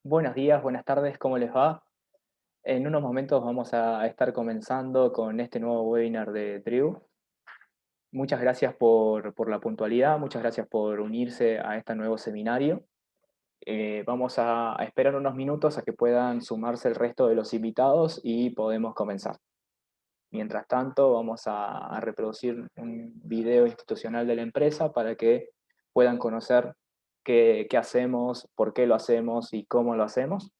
Buenos días, buenas tardes, ¿cómo les va? En unos momentos vamos a estar comenzando con este nuevo webinar de Tribu. Muchas gracias por la puntualidad, muchas gracias por unirse a este nuevo seminario. Vamos a esperar unos minutos a que puedan sumarse el resto de los invitados y podemos comenzar. Mientras tanto, vamos a reproducir un video institucional de la empresa para que puedan conocer qué hacemos, por qué lo hacemos y cómo lo hacemos.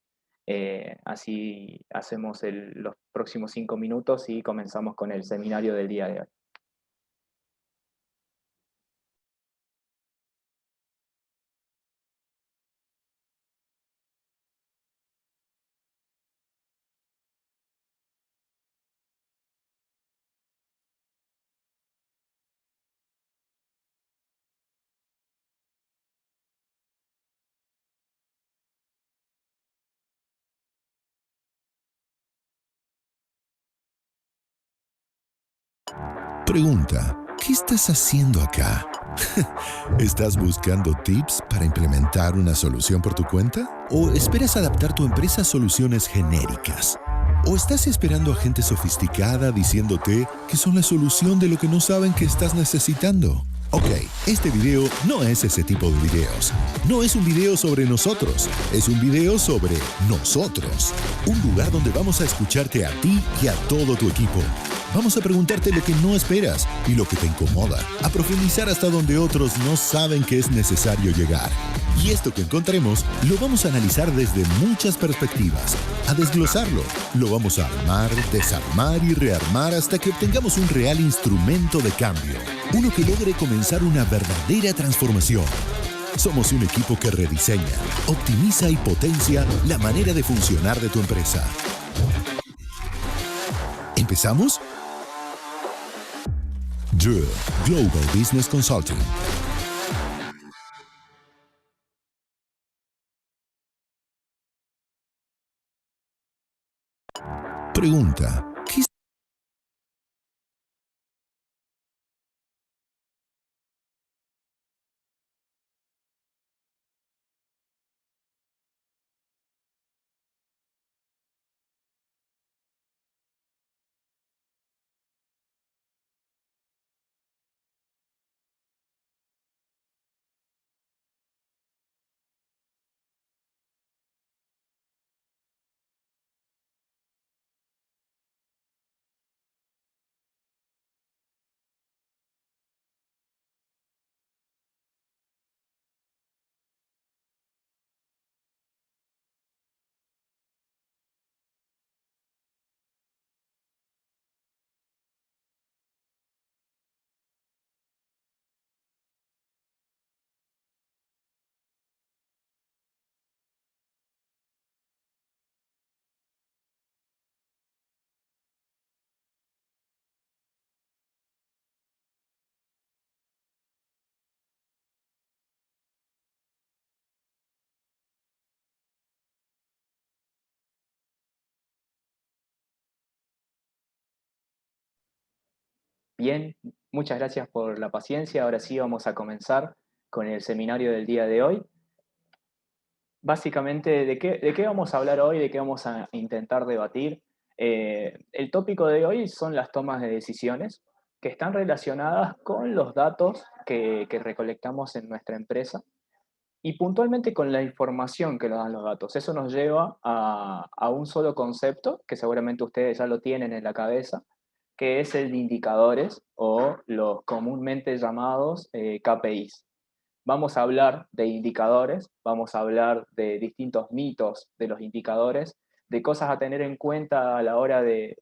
Así hacemos los próximos 5 minutos y comenzamos con el seminario del día de hoy. Pregunta, ¿qué estás haciendo acá? ¿Estás buscando tips para implementar una solución por tu cuenta? ¿O esperas adaptar tu empresa a soluciones genéricas? ¿O estás esperando a gente sofisticada diciéndote que son la solución de lo que no saben que estás necesitando? Ok, este video no es ese tipo de videos. No es un video sobre nosotros, es un video sobre nosotros. Un lugar donde vamos a escucharte a ti y a todo tu equipo. Vamos a preguntarte lo que no esperas y lo que te incomoda, a profundizar hasta donde otros no saben que es necesario llegar. Y esto que encontremos lo vamos a analizar desde muchas perspectivas, a desglosarlo. Lo vamos a armar, desarmar y rearmar hasta que obtengamos un real instrumento de cambio. Uno que logre comenzar una verdadera transformación. Somos un equipo que rediseña, optimiza y potencia la manera de funcionar de tu empresa. ¿Empezamos? Drill Global Business Consulting. Pregunta, ¿qué Bien, muchas gracias por la paciencia. Ahora sí vamos a comenzar con el seminario del día de hoy. Básicamente, ¿de qué vamos a hablar hoy? ¿De qué vamos a intentar debatir? El tópico de hoy son las tomas de decisiones que están relacionadas con los datos que recolectamos en nuestra empresa y puntualmente con la información que nos dan los datos. Eso nos lleva a un solo concepto, que seguramente ustedes ya lo tienen en la cabeza, que es el de indicadores o los comúnmente llamados KPIs. Vamos a hablar de indicadores, vamos a hablar de distintos mitos de los indicadores, de cosas a tener en cuenta a la hora de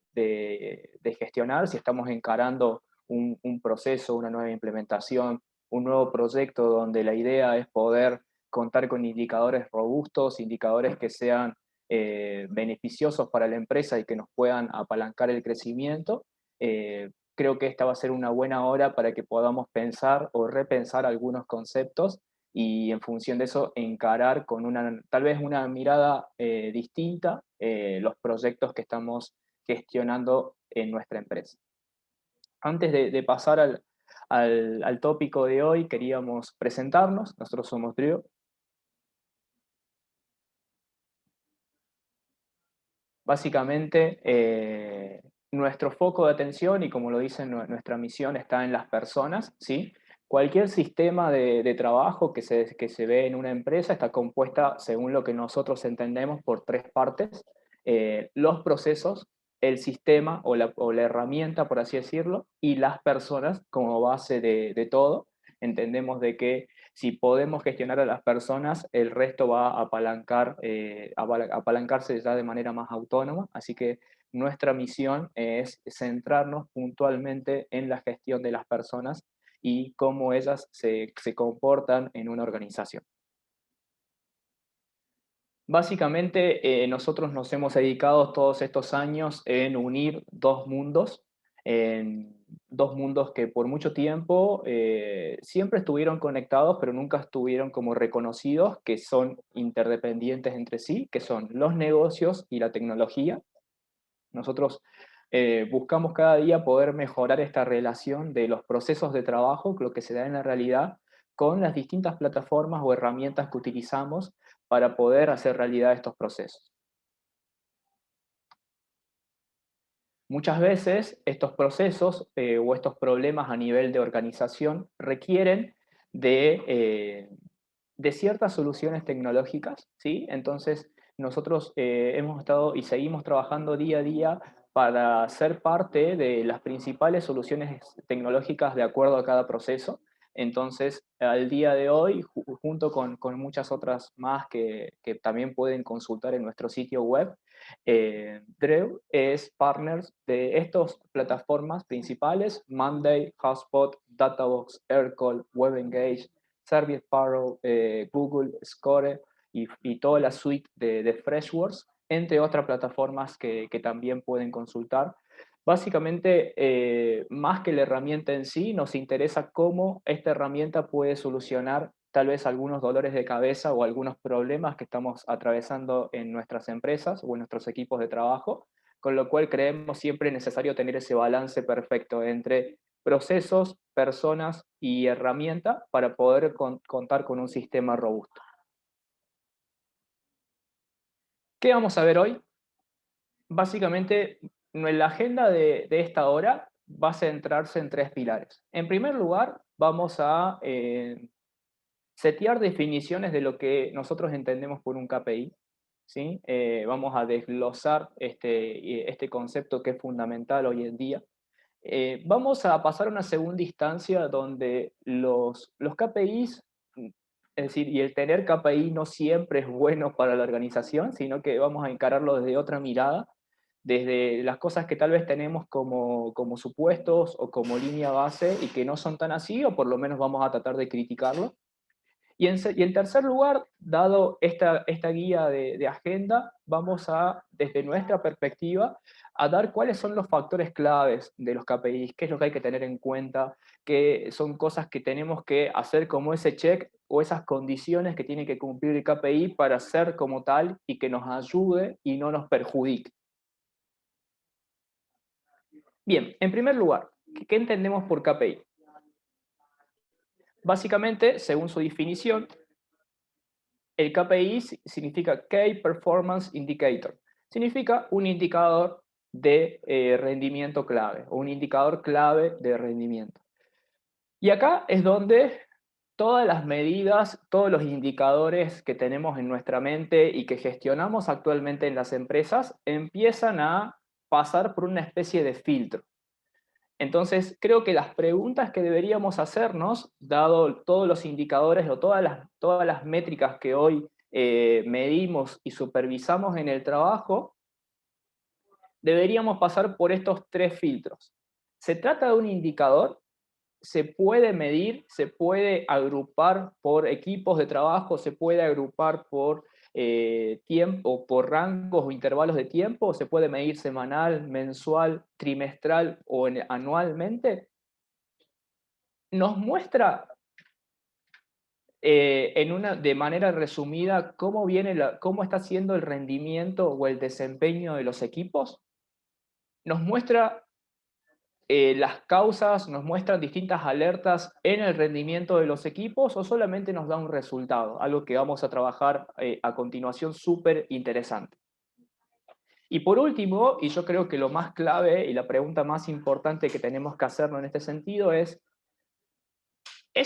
gestionar si estamos encarando un proceso, una nueva implementación, un nuevo proyecto donde la idea es poder contar con indicadores robustos, indicadores que sean beneficiosos para la empresa y que nos puedan apalancar el crecimiento. Creo que esta va a ser una buena hora para que podamos pensar o repensar algunos conceptos y en función de eso encarar con tal vez una mirada distinta los proyectos que estamos gestionando en nuestra empresa. Antes de pasar al tópico de hoy, queríamos presentarnos. Nosotros somos Trio. Básicamente, nuestro foco de atención, y como lo dice nuestra misión, está en las personas, ¿sí? Cualquier sistema de trabajo que se ve en una empresa está compuesta, según lo que nosotros entendemos, por tres partes. Los procesos, el sistema o la herramienta, por así decirlo, y las personas como base de todo. Entendemos de que si podemos gestionar a las personas, el resto va a apalancarse ya de manera más autónoma. Así que nuestra misión es centrarnos puntualmente en la gestión de las personas y cómo ellas se comportan en una organización. Básicamente, nosotros nos hemos dedicado todos estos años en unir dos mundos, en dos mundos que por mucho tiempo siempre estuvieron conectados, pero nunca estuvieron como reconocidos, que son interdependientes entre sí, que son los negocios y la tecnología. Nosotros buscamos cada día poder mejorar esta relación de los procesos de trabajo, lo que se da en la realidad, con las distintas plataformas o herramientas que utilizamos para poder hacer realidad estos procesos. Muchas veces estos procesos o estos problemas a nivel de organización requieren de ciertas soluciones tecnológicas, ¿sí? Entonces, nosotros hemos estado y seguimos trabajando día a día para ser parte de las principales soluciones tecnológicas de acuerdo a cada proceso. Entonces, al día de hoy, junto con muchas otras más que también pueden consultar en nuestro sitio web, Dreu es partners de estas plataformas principales: Monday, HubSpot, Databox, Aircall, WebEngage, Service Paro, Google, Score y toda la suite de Freshworks, entre otras plataformas que también pueden consultar. Básicamente, más que la herramienta en sí, nos interesa cómo esta herramienta puede solucionar tal vez algunos dolores de cabeza o algunos problemas que estamos atravesando en nuestras empresas o en nuestros equipos de trabajo, con lo cual creemos siempre necesario tener ese balance perfecto entre procesos, personas y herramienta para poder contar con un sistema robusto. ¿Qué vamos a ver hoy? Básicamente, la agenda de esta hora va a centrarse en tres pilares. En primer lugar, vamos a setear definiciones de lo que nosotros entendemos por un KPI. ¿Sí? Vamos a desglosar este concepto que es fundamental hoy en día. Vamos a pasar a una segunda instancia donde los KPIs, es decir, y el tener KPI no siempre es bueno para la organización, sino que vamos a encararlo desde otra mirada, desde las cosas que tal vez tenemos como supuestos o como línea base y que no son tan así, o por lo menos vamos a tratar de criticarlo. Y en tercer lugar, dado esta guía de agenda, vamos a, desde nuestra perspectiva, a dar cuáles son los factores claves de los KPIs, qué es lo que hay que tener en cuenta, qué son cosas que tenemos que hacer como ese check o esas condiciones que tiene que cumplir el KPI para ser como tal y que nos ayude y no nos perjudique. Bien, en primer lugar, ¿qué entendemos por KPI? Básicamente, según su definición, el KPI significa Key Performance Indicator. Significa un indicador de rendimiento clave o un indicador clave de rendimiento. Y acá es donde todas las medidas, todos los indicadores que tenemos en nuestra mente y que gestionamos actualmente en las empresas empiezan a pasar por una especie de filtro. Entonces, creo que las preguntas que deberíamos hacernos, dado todos los indicadores o todas las métricas que hoy medimos y supervisamos en el trabajo, deberíamos pasar por estos tres filtros. ¿Se trata de un indicador? ¿Se puede medir? ¿Se puede agrupar por equipos de trabajo? ¿Se puede agrupar por tiempo, por rangos o intervalos de tiempo? ¿Se puede medir semanal, mensual, trimestral o anualmente? Nos muestra de manera resumida cómo está siendo el rendimiento o el desempeño de los equipos. Nos muestra las causas, nos muestran distintas alertas en el rendimiento de los equipos, o solamente nos da un resultado, algo que vamos a trabajar a continuación, súper interesante. Y por último, y yo creo que lo más clave y la pregunta más importante que tenemos que hacernos en este sentido ¿es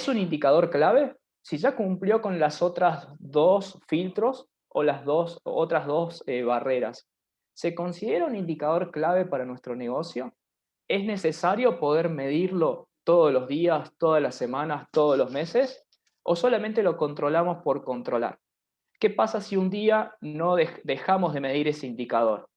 un indicador clave? Si ya cumplió con las otras dos filtros o las otras dos barreras, ¿se considera un indicador clave para nuestro negocio? ¿Es necesario poder medirlo todos los días, todas las semanas, todos los meses? ¿O solamente lo controlamos por controlar? ¿Qué pasa si un día no dejamos de medir ese indicador?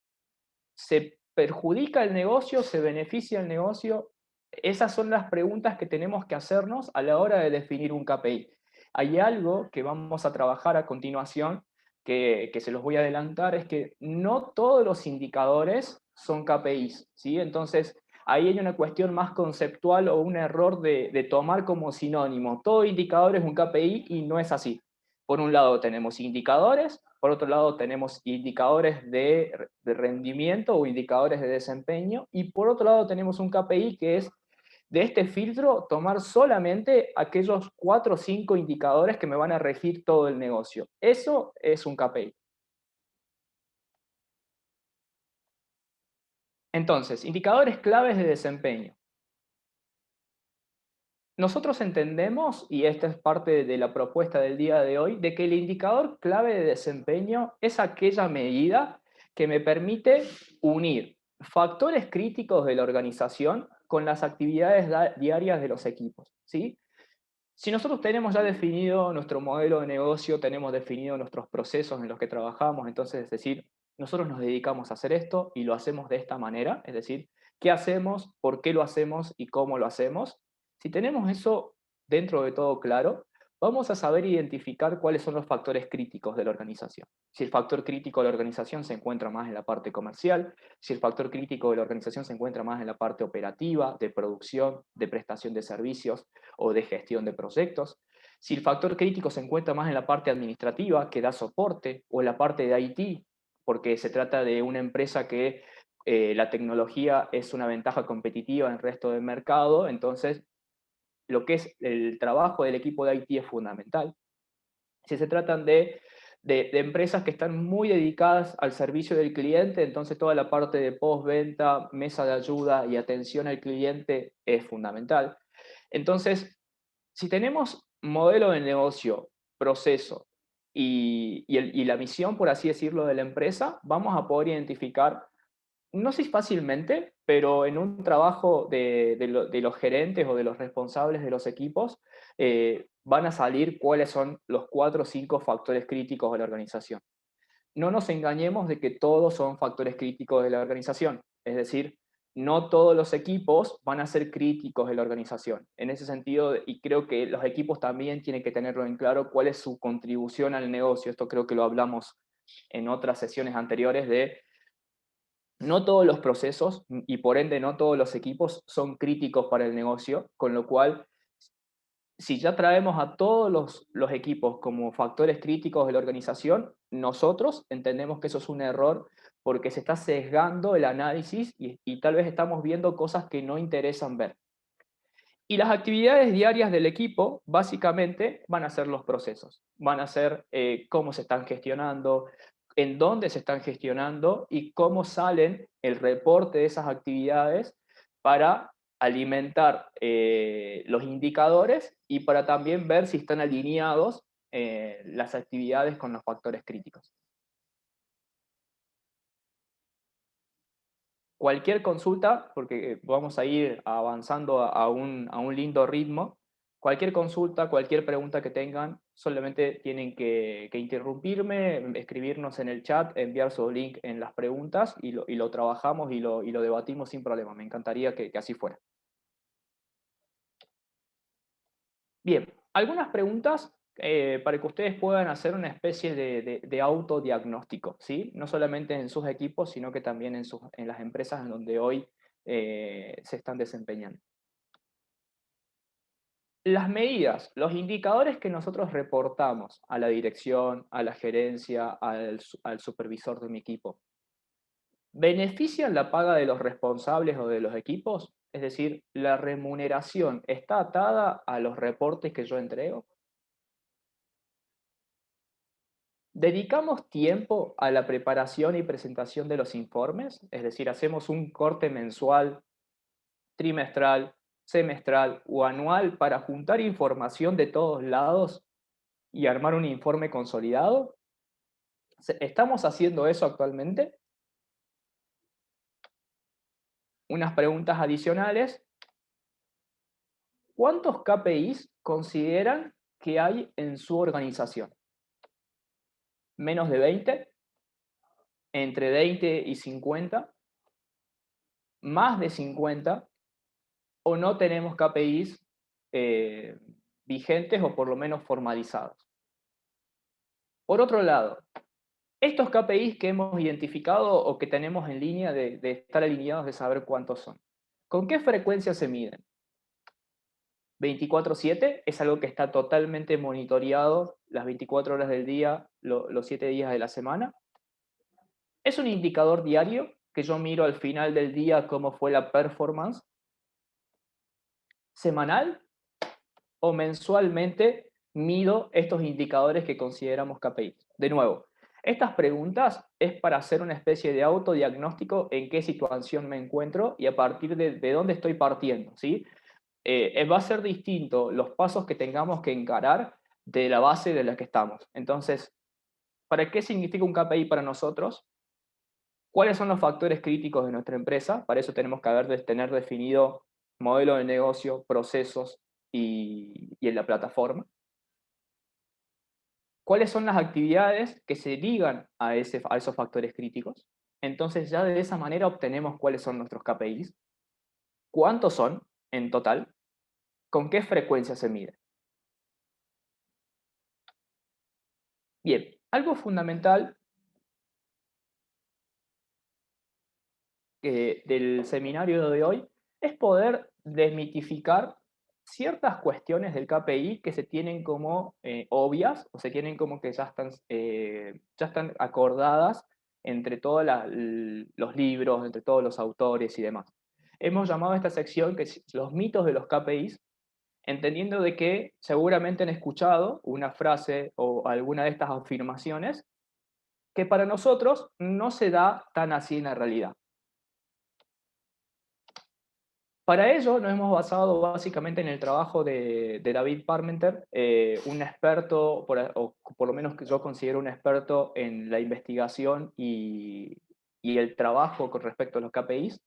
¿Se perjudica el negocio? ¿Se beneficia el negocio? Esas son las preguntas que tenemos que hacernos a la hora de definir un KPI. Hay algo que vamos a trabajar a continuación, que se los voy a adelantar, es que no todos los indicadores son KPIs, ¿sí? Entonces, ahí hay una cuestión más conceptual o un error de tomar como sinónimo. Todo indicador es un KPI y no es así. Por un lado tenemos indicadores, por otro lado tenemos indicadores de rendimiento o indicadores de desempeño, y por otro lado tenemos un KPI que es de este filtro tomar solamente aquellos 4 o 5 indicadores que me van a regir todo el negocio. Eso es un KPI. Entonces, indicadores claves de desempeño. Nosotros entendemos, y esta es parte de la propuesta del día de hoy, de que el indicador clave de desempeño es aquella medida que me permite unir factores críticos de la organización con las actividades diarias de los equipos, ¿sí? Si nosotros tenemos ya definido nuestro modelo de negocio, tenemos definido nuestros procesos en los que trabajamos, entonces es decir, nosotros nos dedicamos a hacer esto y lo hacemos de esta manera, es decir, qué hacemos, por qué lo hacemos y cómo lo hacemos. Si tenemos eso dentro de todo claro, vamos a saber identificar cuáles son los factores críticos de la organización. Si el factor crítico de la organización se encuentra más en la parte comercial, si el factor crítico de la organización se encuentra más en la parte operativa, de producción, de prestación de servicios o de gestión de proyectos. Si el factor crítico se encuentra más en la parte administrativa, que da soporte, o en la parte de IT, porque se trata de una empresa que la tecnología es una ventaja competitiva en el resto del mercado, entonces lo que es el trabajo del equipo de IT es fundamental. Si se tratan de empresas que están muy dedicadas al servicio del cliente, entonces toda la parte de postventa, mesa de ayuda y atención al cliente es fundamental. Entonces, si tenemos modelo de negocio, proceso y la misión, por así decirlo, de la empresa, vamos a poder identificar, no sé si fácilmente, pero en un trabajo de los gerentes o de los responsables de los equipos, van a salir cuáles son los 4 o 5 factores críticos de la organización. No nos engañemos de que todos son factores críticos de la organización. Es decir, no todos los equipos van a ser críticos de la organización. En ese sentido, y creo que los equipos también tienen que tenerlo en claro, cuál es su contribución al negocio. Esto creo que lo hablamos en otras sesiones anteriores de no todos los procesos y por ende no todos los equipos son críticos para el negocio, con lo cual si ya traemos a todos los equipos como factores críticos de la organización, nosotros entendemos que eso es un error porque se está sesgando el análisis y tal vez estamos viendo cosas que no interesan ver. Y las actividades diarias del equipo, básicamente, van a ser los procesos. Van a ser cómo se están gestionando, en dónde se están gestionando y cómo salen el reporte de esas actividades para alimentar los indicadores y para también ver si están alineados las actividades con los factores críticos. Cualquier consulta, porque vamos a ir avanzando a un lindo ritmo, cualquier consulta, cualquier pregunta que tengan, solamente tienen que interrumpirme, escribirnos en el chat, enviar su link en las preguntas y lo trabajamos y lo debatimos sin problema. Me encantaría que así fuera. Bien, algunas preguntas para que ustedes puedan hacer una especie de autodiagnóstico, ¿sí? No solamente en sus equipos, sino que también en las empresas en donde hoy se están desempeñando. Las medidas, los indicadores que nosotros reportamos a la dirección, a la gerencia, al supervisor de mi equipo, ¿benefician la paga de los responsables o de los equipos? Es decir, ¿la remuneración está atada a los reportes que yo entrego? ¿Dedicamos tiempo a la preparación y presentación de los informes? Es decir, hacemos un corte mensual, trimestral, semestral o anual para juntar información de todos lados y armar un informe consolidado. ¿Estamos haciendo eso actualmente? Unas preguntas adicionales. ¿Cuántos KPIs consideran que hay en su organización? ¿Menos de 20? ¿Entre 20 y 50? ¿Más de 50? ¿O no tenemos KPIs eh, vigentes o por lo menos formalizados? Por otro lado, estos KPIs que hemos identificado o que tenemos en línea de estar alineados, de saber cuántos son, ¿con qué frecuencia se miden? 24/7 es algo que está totalmente monitoreado las 24 horas del día, los 7 días de la semana. Es un indicador diario que yo miro al final del día cómo fue la performance. Semanal o mensualmente mido estos indicadores que consideramos KPIs. De nuevo, estas preguntas es para hacer una especie de autodiagnóstico en qué situación me encuentro y a partir de dónde estoy partiendo, ¿sí? Va a ser distinto los pasos que tengamos que encarar de la base de la que estamos. Entonces, ¿para qué significa un KPI para nosotros? ¿Cuáles son los factores críticos de nuestra empresa? Para eso tenemos que tener definido modelo de negocio, procesos y en la plataforma. ¿Cuáles son las actividades que se ligan a esos factores críticos? Entonces ya de esa manera obtenemos cuáles son nuestros KPIs, cuántos son en total, con qué frecuencia se mide. Bien, algo fundamental del seminario de hoy es poder desmitificar ciertas cuestiones del KPI que se tienen como obvias o se tienen como que ya están acordadas entre todos los libros, entre todos los autores y demás. Hemos llamado a esta sección que es los mitos de los KPIs, entendiendo de que seguramente han escuchado una frase o alguna de estas afirmaciones que para nosotros no se da tan así en la realidad. Para ello nos hemos basado básicamente en el trabajo de David Parmenter, un experto, o por lo menos que yo considero un experto en la investigación y el trabajo con respecto a los KPIs,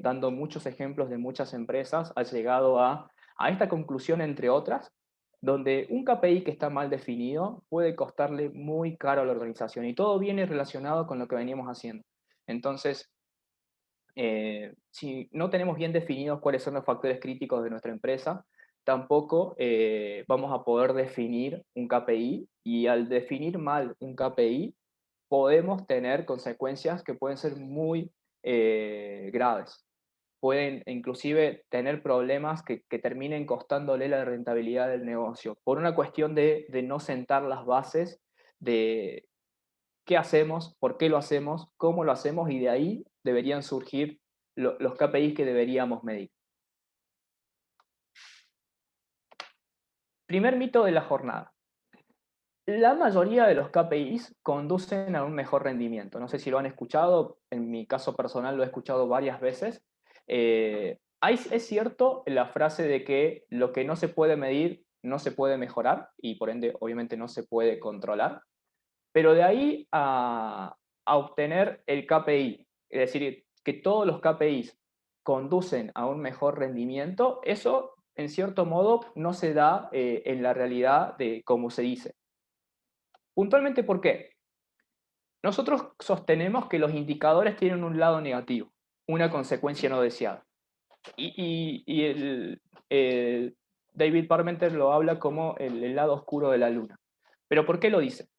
dando muchos ejemplos de muchas empresas, ha llegado a esta conclusión, entre otras, donde un KPI que está mal definido puede costarle muy caro a la organización y todo viene relacionado con lo que veníamos haciendo. Entonces, si no tenemos bien definidos cuáles son los factores críticos de nuestra empresa, tampoco vamos a poder definir un KPI y al definir mal un KPI podemos tener consecuencias que pueden ser muy graves. Pueden inclusive tener problemas que terminen costándole la rentabilidad del negocio por una cuestión de no sentar las bases de qué hacemos, por qué lo hacemos, cómo lo hacemos y de ahí deberían surgir los KPIs que deberíamos medir. Primer mito de la jornada. La mayoría de los KPIs conducen a un mejor rendimiento. No sé si lo han escuchado, en mi caso personal lo he escuchado varias veces. Es cierto la frase de que lo que no se puede medir no se puede mejorar y por ende obviamente no se puede controlar. Pero de ahí a obtener el KPI, es decir, que todos los KPIs conducen a un mejor rendimiento, eso en cierto modo no se da en la realidad de cómo se dice. Puntualmente, ¿por qué? Nosotros sostenemos que los indicadores tienen un lado negativo, una consecuencia no deseada. Y David Parmenter lo habla como el lado oscuro de la luna. ¿Pero por qué lo dice?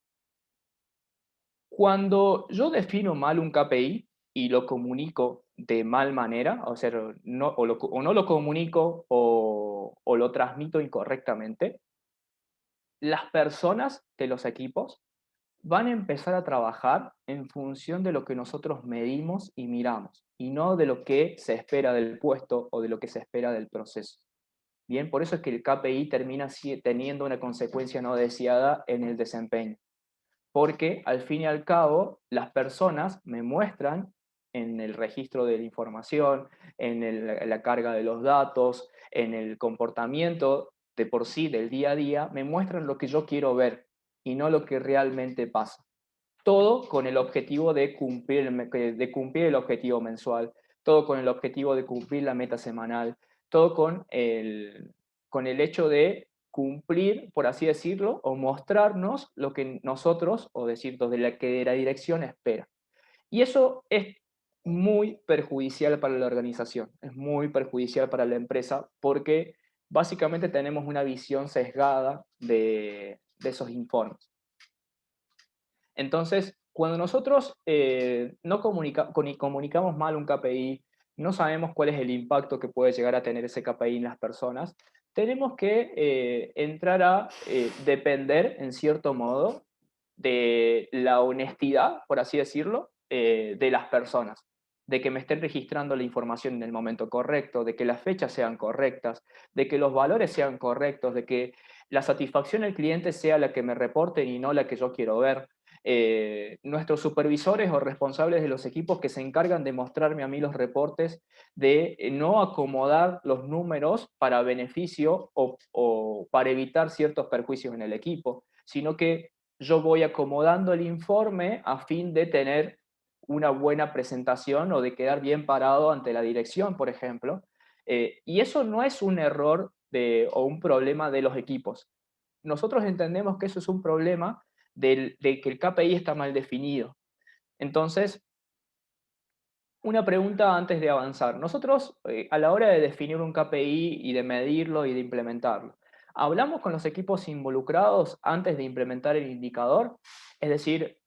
Cuando yo defino mal un KPI y lo comunico de mal manera, o sea, o no lo comunico o lo transmito incorrectamente, las personas de los equipos van a empezar a trabajar en función de lo que nosotros medimos y miramos, y no de lo que se espera del puesto o de lo que se espera del proceso. Bien, por eso es que el KPI termina teniendo una consecuencia no deseada en el desempeño. porque al fin y al cabo las personas me muestran en el registro de la información, la carga de los datos, en el comportamiento de por sí del día a día, me muestran lo que yo quiero ver y no lo que realmente pasa. Todo con el objetivo de cumplir el objetivo mensual, todo con el objetivo de cumplir la meta semanal, todo con el hecho de cumplir, por así decirlo, o mostrarnos lo que nosotros, o decir, de la dirección espera. Y eso es muy perjudicial para la organización, es muy perjudicial para la empresa, porque básicamente tenemos una visión sesgada de esos informes. Entonces, cuando nosotros no comunicamos mal un KPI, no sabemos cuál es el impacto que puede llegar a tener ese KPI en las personas, tenemos que entrar a depender, en cierto modo, de la honestidad, por así decirlo, de las personas, de que me estén registrando la información en el momento correcto, de que las fechas sean correctas, de que los valores sean correctos, de que la satisfacción del cliente sea la que me reporten y no la que yo quiero ver. Nuestros supervisores o responsables de los equipos que se encargan de mostrarme a mí los reportes, de no acomodar los números para beneficio o para evitar ciertos perjuicios en el equipo, sino que yo voy acomodando el informe a fin de tener una buena presentación o de quedar bien parado ante la dirección, por ejemplo. Y eso no es un error o un problema de los equipos. Nosotros entendemos que eso es un problema de que el KPI está mal definido. Entonces, una pregunta antes de avanzar. Nosotros, a la hora de definir un KPI y de medirlo y de implementarlo, ¿hablamos con los equipos involucrados antes de implementar el indicador? Es decir,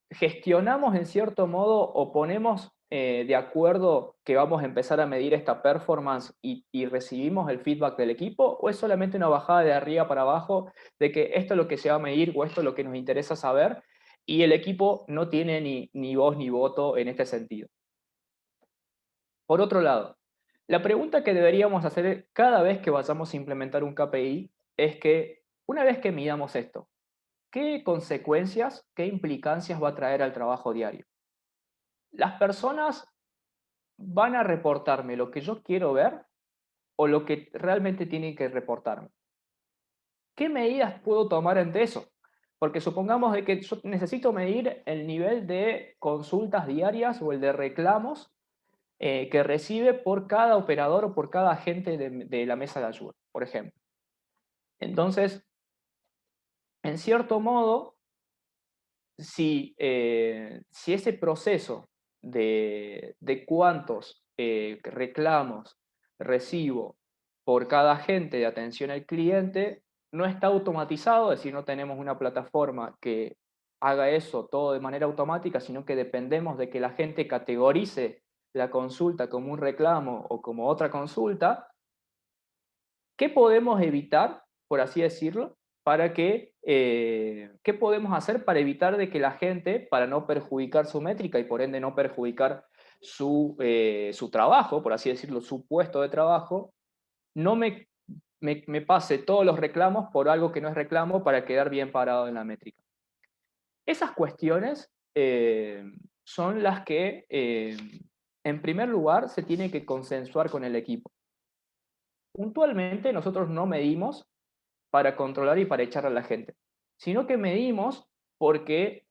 gestionamos en cierto modo o ponemos de acuerdo que vamos a empezar a medir esta performance y recibimos el feedback del equipo, o es solamente una bajada de arriba para abajo de que esto es lo que se va a medir o esto es lo que nos interesa saber y el equipo no tiene ni voz ni voto en este sentido? Por otro lado, la pregunta que deberíamos hacer cada vez que vayamos a implementar un KPI es que una vez que midamos esto, ¿qué consecuencias, qué implicancias va a traer al trabajo diario? ¿Las personas van a reportarme lo que yo quiero ver o lo que realmente tienen que reportarme? ¿Qué medidas puedo tomar ante eso? Porque supongamos de que yo necesito medir el nivel de consultas diarias o el de reclamos que recibe por cada operador o por cada agente de la mesa de ayuda, por ejemplo. Entonces, en cierto modo, si ese proceso de cuántos reclamos recibo por cada agente de atención al cliente no está automatizado, es decir, no tenemos una plataforma que haga eso todo de manera automática, sino que dependemos de que la gente categorice la consulta como un reclamo o como otra consulta. ¿Qué podemos evitar, por así decirlo, qué podemos hacer para evitar de que la gente, para no perjudicar su métrica y por ende no perjudicar su trabajo, por así decirlo, su puesto de trabajo, no me pase todos los reclamos por algo que no es reclamo para quedar bien parado en la métrica? Esas cuestiones son las que, en primer lugar, se tiene que consensuar con el equipo. Puntualmente, nosotros no medimos para controlar y para echar a la gente, sino que medimos porque,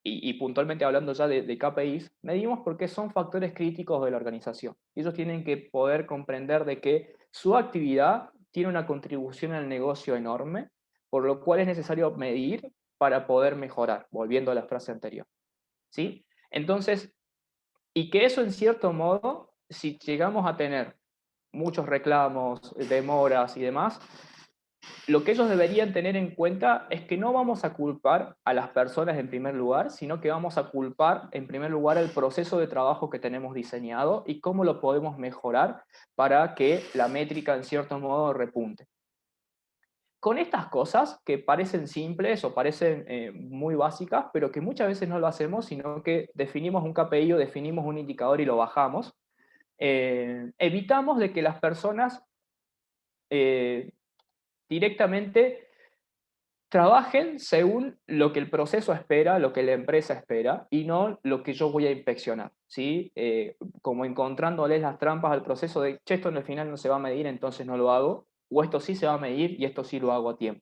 y puntualmente hablando ya de KPIs, medimos porque son factores críticos de la organización. Ellos tienen que poder comprender de que su actividad tiene una contribución al negocio enorme, por lo cual es necesario medir para poder mejorar, volviendo a la frase anterior. ¿Sí? Entonces, y que eso en cierto modo, si llegamos a tener muchos reclamos, demoras y demás, lo que ellos deberían tener en cuenta es que no vamos a culpar a las personas en primer lugar, sino que vamos a culpar en primer lugar el proceso de trabajo que tenemos diseñado y cómo lo podemos mejorar para que la métrica en cierto modo repunte. Con estas cosas que parecen simples o parecen muy básicas, pero que muchas veces no lo hacemos, sino que definimos un KPI o definimos un indicador y lo bajamos, evitamos de que las personas directamente trabajen según lo que el proceso espera, lo que la empresa espera, y no lo que yo voy a inspeccionar, ¿sí? Como encontrándoles las trampas al proceso de, che, esto en el final no se va a medir, entonces no lo hago, o esto sí se va a medir y esto sí lo hago a tiempo.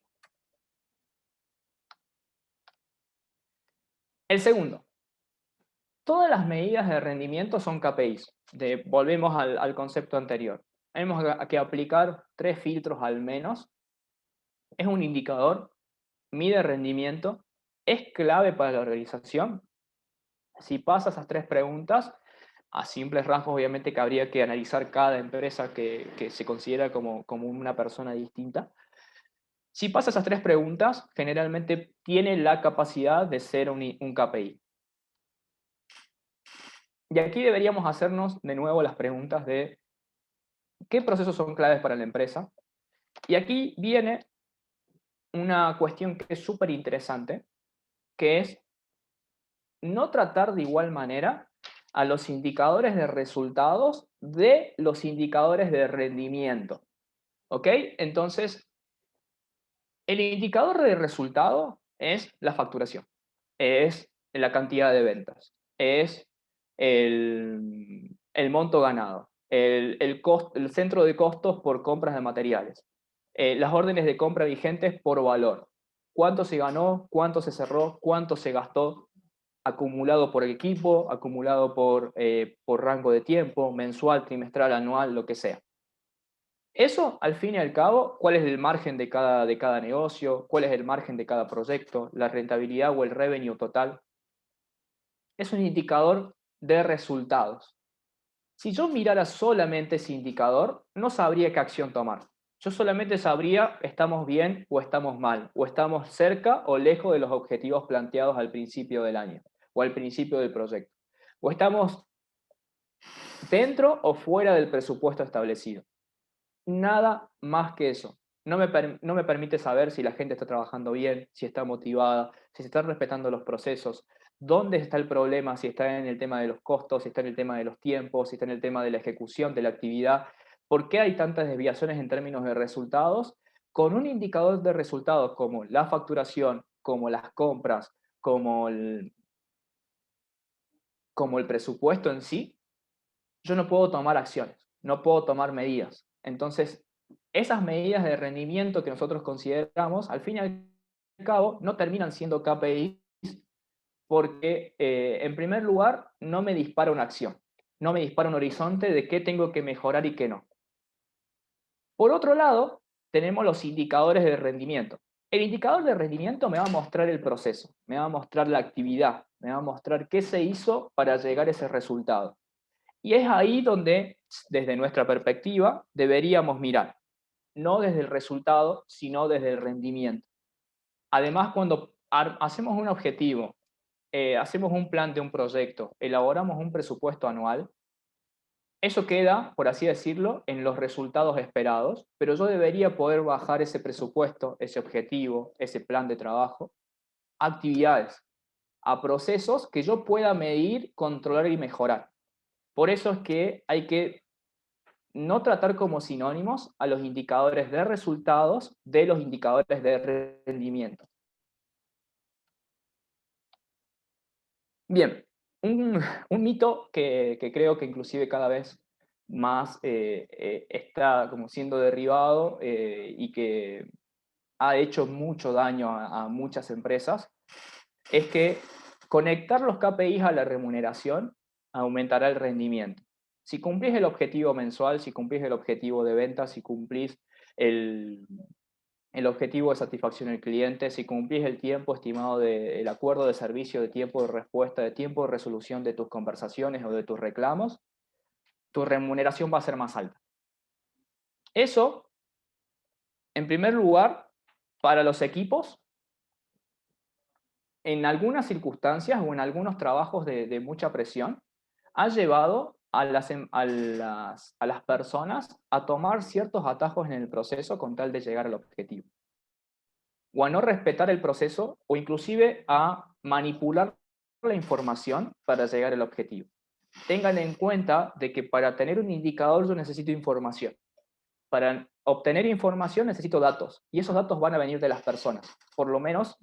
El segundo, todas las medidas de rendimiento son KPIs. Volvemos al concepto anterior. Tenemos que aplicar 3 filtros al menos. Es un indicador, mide rendimiento, es clave para la organización. Si pasa esas 3 preguntas, a simples rasgos obviamente que habría que analizar cada empresa que se considera como una persona distinta. Si pasa esas 3 preguntas, generalmente tiene la capacidad de ser un KPI. Y aquí deberíamos hacernos de nuevo las preguntas de qué procesos son claves para la empresa. Y aquí viene una cuestión que es súper interesante, que es no tratar de igual manera a los indicadores de resultados de los indicadores de rendimiento. ¿Ok? Entonces, el indicador de resultado es la facturación, es la cantidad de ventas, es el monto ganado, el centro de costos por compras de materiales, las órdenes de compra vigentes por valor, cuánto se ganó, cuánto se cerró, cuánto se gastó, acumulado por equipo, acumulado por rango de tiempo, mensual, trimestral, anual, lo que sea. Eso, al fin y al cabo, ¿cuál es el margen de cada negocio? ¿Cuál es el margen de cada proyecto? ¿La rentabilidad o el revenue total? Es un indicador de resultados. Si yo mirara solamente ese indicador, no sabría qué acción tomar. Yo solamente sabría estamos bien o estamos mal, o estamos cerca o lejos de los objetivos planteados al principio del año, o al principio del proyecto. O estamos dentro o fuera del presupuesto establecido. Nada más que eso. No me permite saber si la gente está trabajando bien, si está motivada, si se están respetando los procesos, dónde está el problema, si está en el tema de los costos, si está en el tema de los tiempos, si está en el tema de la ejecución de la actividad. ¿Por qué hay tantas desviaciones en términos de resultados? Con un indicador de resultados como la facturación, como las compras, como el presupuesto en sí, yo no puedo tomar acciones, no puedo tomar medidas. Entonces, esas medidas de rendimiento que nosotros consideramos, al fin y al cabo, no terminan siendo KPIs porque, en primer lugar, no me dispara una acción, no me dispara un horizonte de qué tengo que mejorar y qué no. Por otro lado, tenemos los indicadores de rendimiento. El indicador de rendimiento me va a mostrar el proceso, me va a mostrar la actividad, me va a mostrar qué se hizo para llegar a ese resultado. Y es ahí donde, desde nuestra perspectiva, deberíamos mirar, no desde el resultado, sino desde el rendimiento. Además, cuando hacemos un objetivo, hacemos un plan de un proyecto, elaboramos un presupuesto anual, eso queda, por así decirlo, en los resultados esperados, pero yo debería poder bajar ese presupuesto, ese objetivo, ese plan de trabajo, a actividades, a procesos que yo pueda medir, controlar y mejorar. Por eso es que hay que no tratar como sinónimos a los indicadores de resultados de los indicadores de rendimiento. Bien, un mito que creo que inclusive cada vez más está como siendo derribado y que ha hecho mucho daño a muchas empresas, es que conectar los KPIs a la remuneración aumentará el rendimiento. Si cumplís el objetivo mensual, si cumplís el objetivo de ventas, si cumplís el, el objetivo de satisfacción del cliente, si cumplís el tiempo estimado del acuerdo de servicio, de tiempo de respuesta, de tiempo de resolución de tus conversaciones o de tus reclamos, tu remuneración va a ser más alta. Eso, en primer lugar, para los equipos, en algunas circunstancias o en algunos trabajos de mucha presión, ha llevado a las personas a tomar ciertos atajos en el proceso con tal de llegar al objetivo. O a no respetar el proceso o inclusive a manipular la información para llegar al objetivo. Tengan en cuenta de que para tener un indicador yo necesito información. Para obtener información necesito datos, y esos datos van a venir de las personas. Por lo menos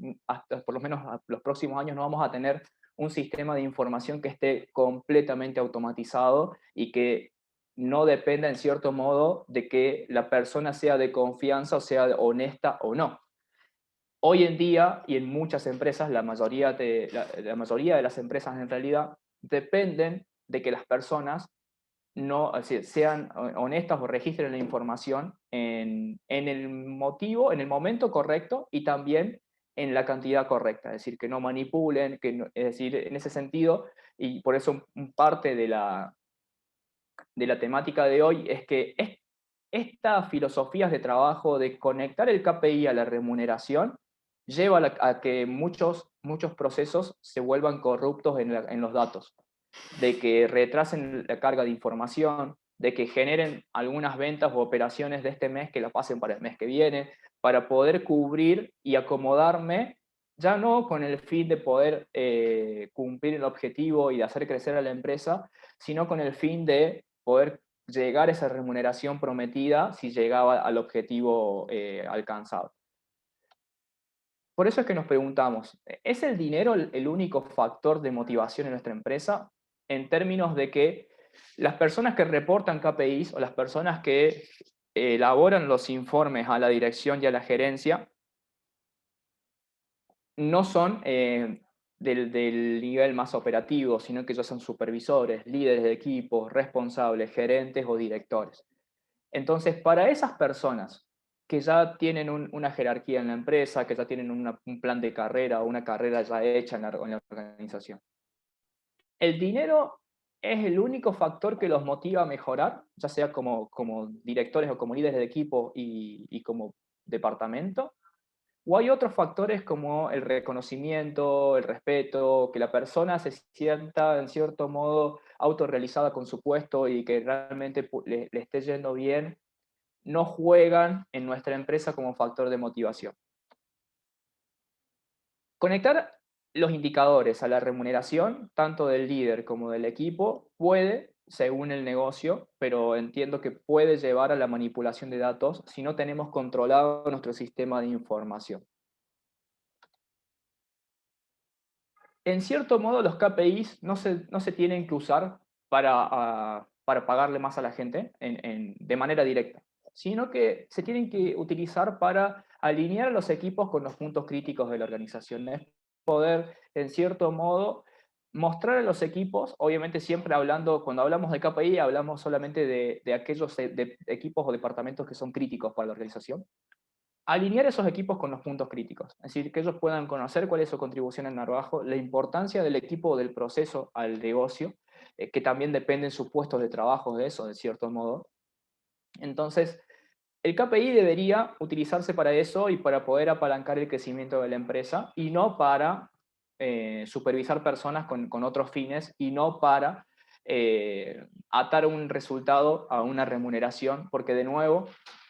los próximos años no vamos a tener un sistema de información que esté completamente automatizado y que no dependa en cierto modo de que la persona sea de confianza o sea honesta o no. Hoy en día, y en muchas empresas, la mayoría de las empresas en realidad dependen de que las personas no, es decir, sean honestas o registren la información en el motivo, en el momento correcto y también en la cantidad correcta, es decir, que no manipulen, es decir, en ese sentido, y por eso parte de la temática de hoy es que estas filosofías de trabajo de conectar el KPI a la remuneración lleva a que muchos procesos se vuelvan corruptos en los datos, de que retrasen la carga de información, de que generen algunas ventas o operaciones de este mes que la pasen para el mes que viene, para poder cubrir y acomodarme, ya no con el fin de poder cumplir el objetivo y de hacer crecer a la empresa, sino con el fin de poder llegar a esa remuneración prometida si llegaba al objetivo alcanzado. Por eso es que nos preguntamos, ¿es el dinero el único factor de motivación en nuestra empresa? En términos de que las personas que reportan KPIs o las personas que elaboran los informes a la dirección y a la gerencia no son del nivel más operativo, sino que ellos son supervisores, líderes de equipos, responsables, gerentes o directores. Entonces, para esas personas que ya tienen una jerarquía en la empresa, que ya tienen un plan de carrera o una carrera ya hecha en la organización, el dinero es el único factor que los motiva a mejorar, ya sea como directores o como líderes de equipo y como departamento, o hay otros factores como el reconocimiento, el respeto, que la persona se sienta en cierto modo autorrealizada con su puesto y que realmente le esté yendo bien, no juegan en nuestra empresa como factor de motivación. Conectar los indicadores a la remuneración, tanto del líder como del equipo, puede, según el negocio, pero entiendo que puede llevar a la manipulación de datos si no tenemos controlado nuestro sistema de información. En cierto modo, los KPIs no se tienen que usar para pagarle más a la gente de manera directa, sino que se tienen que utilizar para alinear a los equipos con los puntos críticos de la organización. Es poder, en cierto modo, mostrar a los equipos, obviamente siempre hablando, cuando hablamos de KPI, hablamos solamente de aquellos de equipos o departamentos que son críticos para la organización, alinear esos equipos con los puntos críticos, es decir, que ellos puedan conocer cuál es su contribución en el trabajo, la importancia del equipo o del proceso al negocio, que también dependen sus puestos de trabajo de eso, de cierto modo. Entonces, el KPI debería utilizarse para eso y para poder apalancar el crecimiento de la empresa y no para supervisar personas con otros fines y no para atar un resultado a una remuneración, porque de nuevo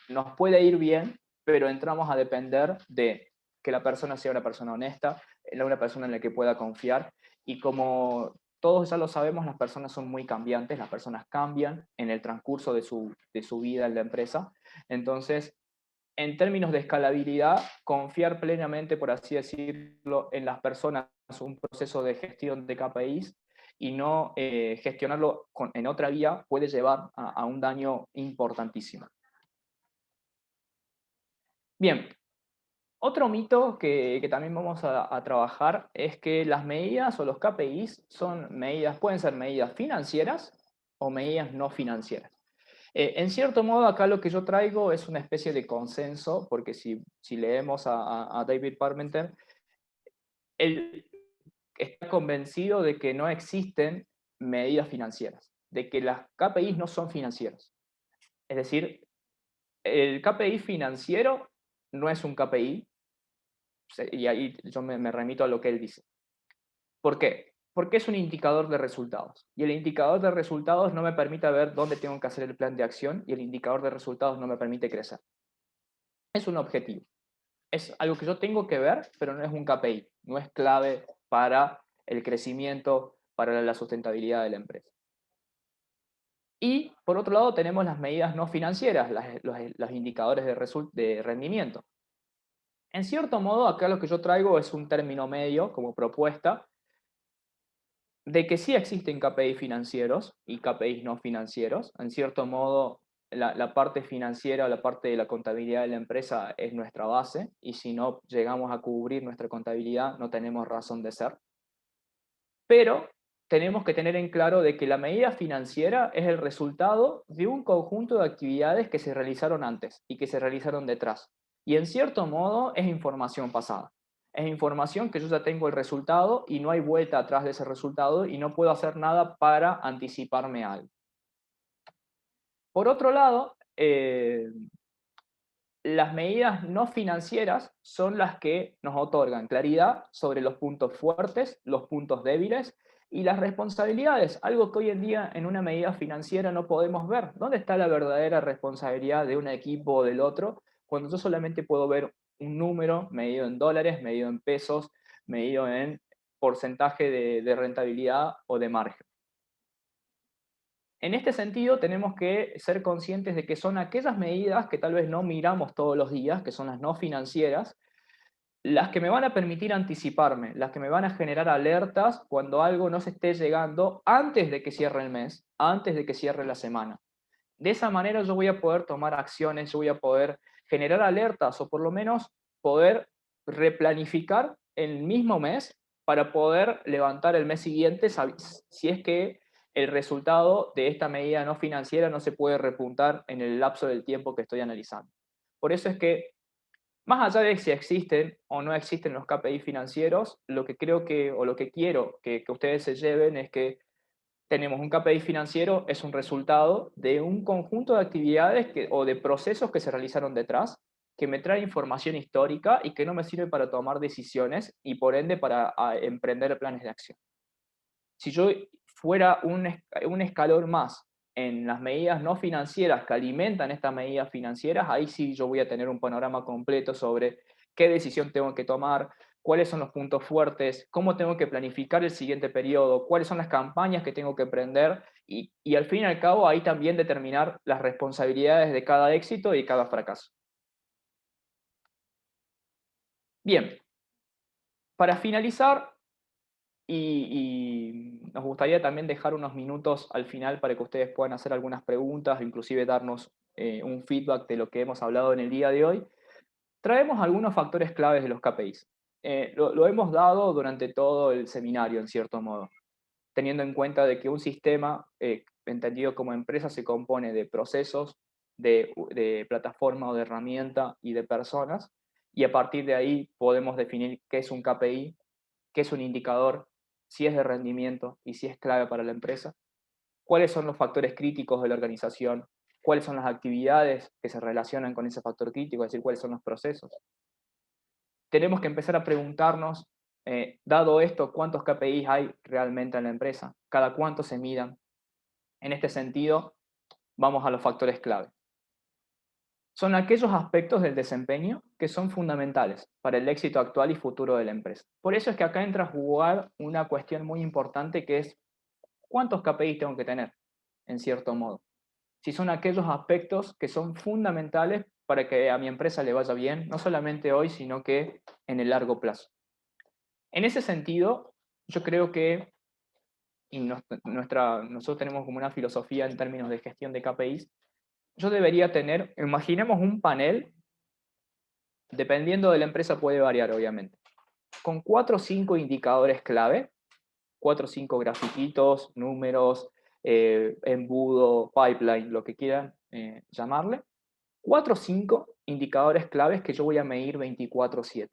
nos puede ir bien, pero entramos a depender de que la persona sea una persona honesta, una persona en la que pueda confiar, y como todos ya lo sabemos, las personas son muy cambiantes, las personas cambian en el transcurso de su vida en la empresa. Entonces, en términos de escalabilidad, confiar plenamente, por así decirlo, en las personas, un proceso de gestión de KPIs, y no gestionarlo en otra vía puede llevar a un daño importantísimo. Bien, otro mito que también vamos a trabajar es que las medidas o los KPIs pueden ser medidas financieras o medidas no financieras. En cierto modo, acá lo que yo traigo es una especie de consenso, porque si leemos a David Parmenter, él está convencido de que no existen medidas financieras, de que las KPIs no son financieras. Es decir, el KPI financiero no es un KPI, y ahí yo me remito a lo que él dice. ¿Por qué? Porque es un indicador de resultados. Y el indicador de resultados no me permite ver dónde tengo que hacer el plan de acción, y el indicador de resultados no me permite crecer. Es un objetivo. Es algo que yo tengo que ver, pero no es un KPI. No es clave para el crecimiento, para la sustentabilidad de la empresa. Y por otro lado tenemos las medidas no financieras, los indicadores de rendimiento. En cierto modo, acá lo que yo traigo es un término medio como propuesta de que sí existen KPIs financieros y KPIs no financieros. En cierto modo, la parte financiera o la parte de la contabilidad de la empresa es nuestra base y si no llegamos a cubrir nuestra contabilidad no tenemos razón de ser. Pero tenemos que tener en claro de que la medida financiera es el resultado de un conjunto de actividades que se realizaron antes y que se realizaron detrás. Y en cierto modo es información pasada. Es información que yo ya tengo el resultado y no hay vuelta atrás de ese resultado y no puedo hacer nada para anticiparme a algo. Por otro lado, las medidas no financieras son las que nos otorgan claridad sobre los puntos fuertes, los puntos débiles y las responsabilidades, algo que hoy en día en una medida financiera no podemos ver. ¿Dónde está la verdadera responsabilidad de un equipo o del otro cuando yo solamente puedo ver un número medido en dólares, medido en pesos, medido en porcentaje de rentabilidad o de margen? En este sentido, tenemos que ser conscientes de que son aquellas medidas que tal vez no miramos todos los días, que son las no financieras, las que me van a permitir anticiparme, las que me van a generar alertas cuando algo no se esté llegando antes de que cierre el mes, antes de que cierre la semana. De esa manera yo voy a poder tomar acciones, yo voy a poder generar alertas o por lo menos poder replanificar el mismo mes para poder levantar el mes siguiente si es que el resultado de esta medida no financiera no se puede repuntar en el lapso del tiempo que estoy analizando. Por eso es que, más allá de si existen o no existen los KPI financieros, lo que creo que, o lo que quiero que ustedes se lleven es que tenemos un KPI financiero, es un resultado de un conjunto de actividades o de procesos que se realizaron detrás, que me trae información histórica y que no me sirve para tomar decisiones y por ende para emprender planes de acción. Si yo fuera un escalón más en las medidas no financieras que alimentan estas medidas financieras, ahí sí yo voy a tener un panorama completo sobre qué decisión tengo que tomar, cuáles son los puntos fuertes, cómo tengo que planificar el siguiente periodo, cuáles son las campañas que tengo que emprender y al fin y al cabo ahí también determinar las responsabilidades de cada éxito y cada fracaso. Bien, para finalizar, y nos gustaría también dejar unos minutos al final para que ustedes puedan hacer algunas preguntas, inclusive darnos un feedback de lo que hemos hablado en el día de hoy. Traemos algunos factores claves de los KPIs. Lo hemos dado durante todo el seminario, en cierto modo, teniendo en cuenta de que un sistema, entendido como empresa, se compone de procesos, de plataforma o de herramienta y de personas, y a partir de ahí podemos definir qué es un KPI, qué es un indicador, si es de rendimiento y si es clave para la empresa, cuáles son los factores críticos de la organización, cuáles son las actividades que se relacionan con ese factor crítico, es decir, cuáles son los procesos. Tenemos que empezar a preguntarnos, dado esto, cuántos KPIs hay realmente en la empresa, cada cuánto se midan. En este sentido, vamos a los factores clave. Son aquellos aspectos del desempeño que son fundamentales para el éxito actual y futuro de la empresa. Por eso es que acá entra a jugar una cuestión muy importante que es cuántos KPIs tengo que tener, en cierto modo. Si son aquellos aspectos que son fundamentales para que a mi empresa le vaya bien, no solamente hoy, sino que en el largo plazo. En ese sentido, yo creo que nosotros tenemos como una filosofía en términos de gestión de KPIs. Yo debería tener, imaginemos un panel, dependiendo de la empresa puede variar obviamente, con 4 o 5 indicadores clave, 4 o 5 grafiquitos, números, embudo, pipeline, lo que quieran llamarle, 4 o 5 indicadores claves que yo voy a medir 24/7.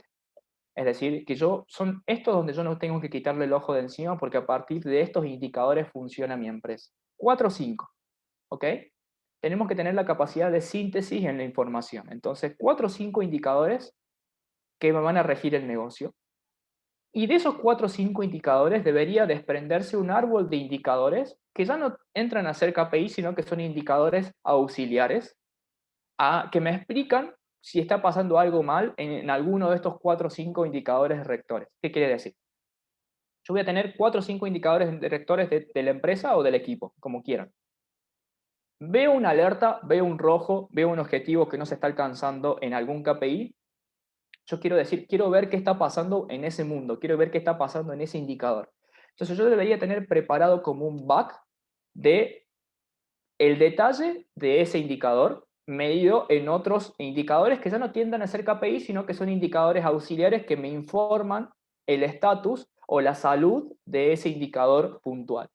Es decir, que son estos donde yo no tengo que quitarle el ojo de encima porque a partir de estos indicadores funciona mi empresa. 4 o 5, ¿ok? Tenemos que tener la capacidad de síntesis en la información. Entonces, 4 o 5 indicadores que me van a regir el negocio. Y de esos 4 o 5 indicadores debería desprenderse un árbol de indicadores que ya no entran a ser KPI, sino que son indicadores auxiliares que me explican si está pasando algo mal en alguno de estos 4 o 5 indicadores rectores. ¿Qué quiere decir? Yo voy a tener 4 o 5 indicadores rectores de la empresa o del equipo, como quieran. Veo una alerta, veo un rojo, veo un objetivo que no se está alcanzando en algún KPI. Yo quiero decir, quiero ver qué está pasando en ese mundo, quiero ver qué está pasando en ese indicador. Entonces yo debería tener preparado como un back de el detalle de ese indicador medido en otros indicadores que ya no tiendan a ser KPI, sino que son indicadores auxiliares que me informan el estatus o la salud de ese indicador puntual.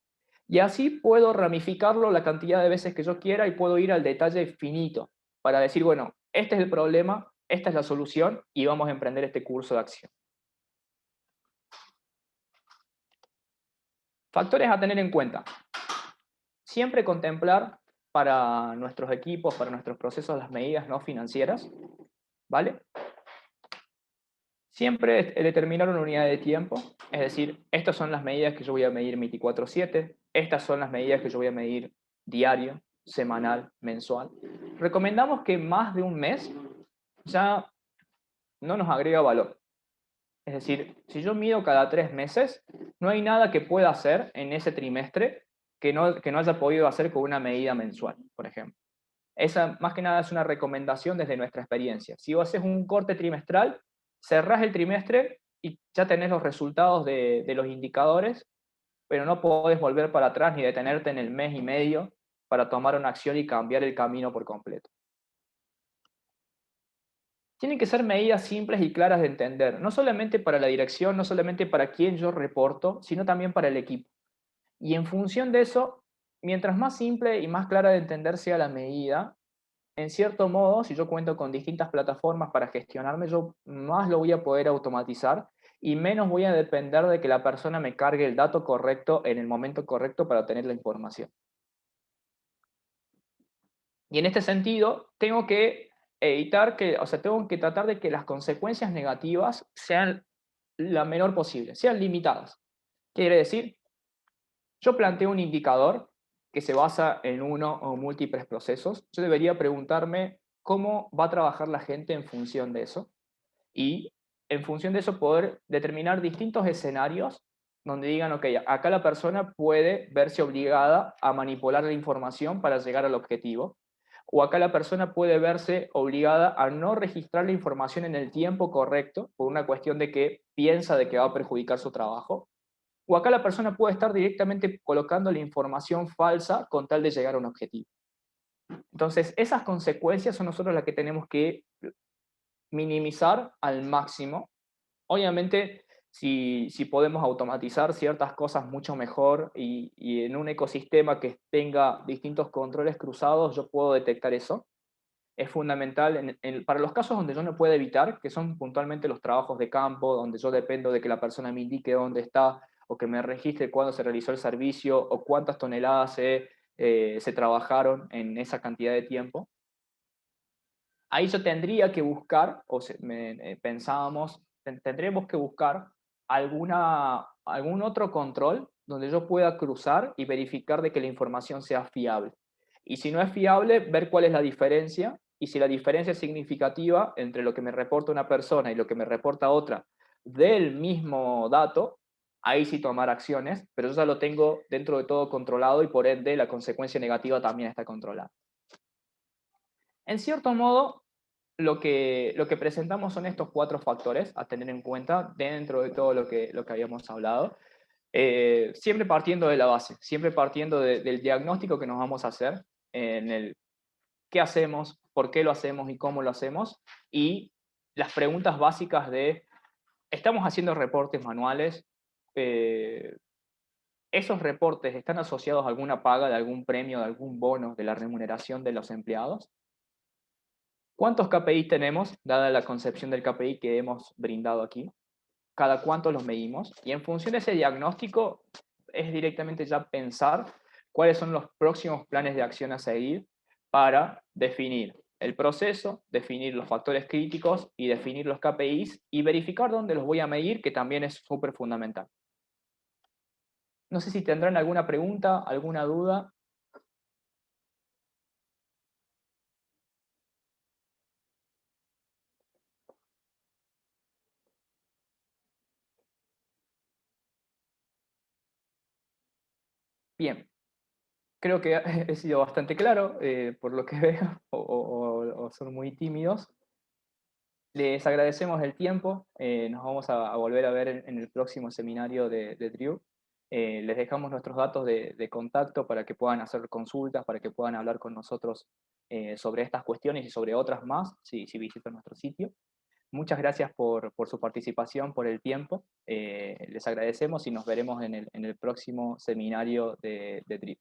Y así puedo ramificarlo la cantidad de veces que yo quiera y puedo ir al detalle finito para decir, bueno, este es el problema, esta es la solución y vamos a emprender este curso de acción. Factores a tener en cuenta. Siempre contemplar para nuestros equipos, para nuestros procesos, las medidas no financieras, ¿vale? Siempre determinar una unidad de tiempo, es decir, estas son las medidas que yo voy a medir 24/7, estas son las medidas que yo voy a medir diario, semanal, mensual. Recomendamos que más de un mes ya no nos agrega valor. Es decir, si yo mido cada 3 meses, no hay nada que pueda hacer en ese trimestre que no haya podido hacer con una medida mensual, por ejemplo. Esa más que nada es una recomendación desde nuestra experiencia. Si vos haces un corte trimestral, cerrás el trimestre y ya tenés los resultados de los indicadores, pero no podés volver para atrás ni detenerte en el mes y medio para tomar una acción y cambiar el camino por completo. Tienen que ser medidas simples y claras de entender, no solamente para la dirección, no solamente para quien yo reporto, sino también para el equipo. Y en función de eso, mientras más simple y más clara de entender sea la medida, en cierto modo, si yo cuento con distintas plataformas para gestionarme, yo más lo voy a poder automatizar y menos voy a depender de que la persona me cargue el dato correcto en el momento correcto para obtener la información. Y en este sentido, tengo que evitar que, o sea, tengo que tratar de que las consecuencias negativas sean la menor posible, sean limitadas. Quiere decir, yo planteo un indicador que se basa en uno o múltiples procesos. Yo debería preguntarme cómo va a trabajar la gente en función de eso y en función de eso poder determinar distintos escenarios donde digan, ok, acá la persona puede verse obligada a manipular la información para llegar al objetivo, o acá la persona puede verse obligada a no registrar la información en el tiempo correcto por una cuestión de que piensa de que va a perjudicar su trabajo, o acá la persona puede estar directamente colocando la información falsa con tal de llegar a un objetivo. Entonces, esas consecuencias son nosotros las que tenemos que minimizar al máximo. Obviamente, si podemos automatizar ciertas cosas mucho mejor y en un ecosistema que tenga distintos controles cruzados, yo puedo detectar eso. Es fundamental para los casos donde yo no puedo evitar, que son puntualmente los trabajos de campo, donde yo dependo de que la persona me indique dónde está o que me registre cuándo se realizó el servicio o cuántas toneladas se trabajaron en esa cantidad de tiempo. Ahí yo tendría que buscar, pensábamos, tendremos que buscar algún otro control donde yo pueda cruzar y verificar de que la información sea fiable. Y si no es fiable, ver cuál es la diferencia y si la diferencia es significativa entre lo que me reporta una persona y lo que me reporta otra del mismo dato, ahí sí tomar acciones, pero yo ya lo tengo dentro de todo controlado y por ende la consecuencia negativa también está controlada. En cierto modo, lo que presentamos son estos 4 factores a tener en cuenta dentro de todo lo que habíamos hablado. Siempre partiendo de la base, siempre partiendo del diagnóstico que nos vamos a hacer en el qué hacemos, por qué lo hacemos y cómo lo hacemos, y las preguntas básicas de, ¿estamos haciendo reportes manuales? ¿Esos reportes están asociados a alguna paga de algún premio, de algún bono, de la remuneración de los empleados? ¿Cuántos KPIs tenemos, dada la concepción del KPI que hemos brindado aquí? ¿Cada cuánto los medimos? Y en función de ese diagnóstico, es directamente ya pensar cuáles son los próximos planes de acción a seguir para definir el proceso, definir los factores críticos y definir los KPIs y verificar dónde los voy a medir, que también es súper fundamental. No sé si tendrán alguna pregunta, alguna duda. Bien. Creo que he sido bastante claro, por lo que veo, o son muy tímidos. Les agradecemos el tiempo, nos vamos a volver a ver en el próximo seminario de Drew. Les dejamos nuestros datos de contacto para que puedan hacer consultas, para que puedan hablar con nosotros sobre estas cuestiones y sobre otras más, si visitan nuestro sitio. Muchas gracias por su participación, por el tiempo. Les agradecemos y nos veremos en el próximo seminario de Drew.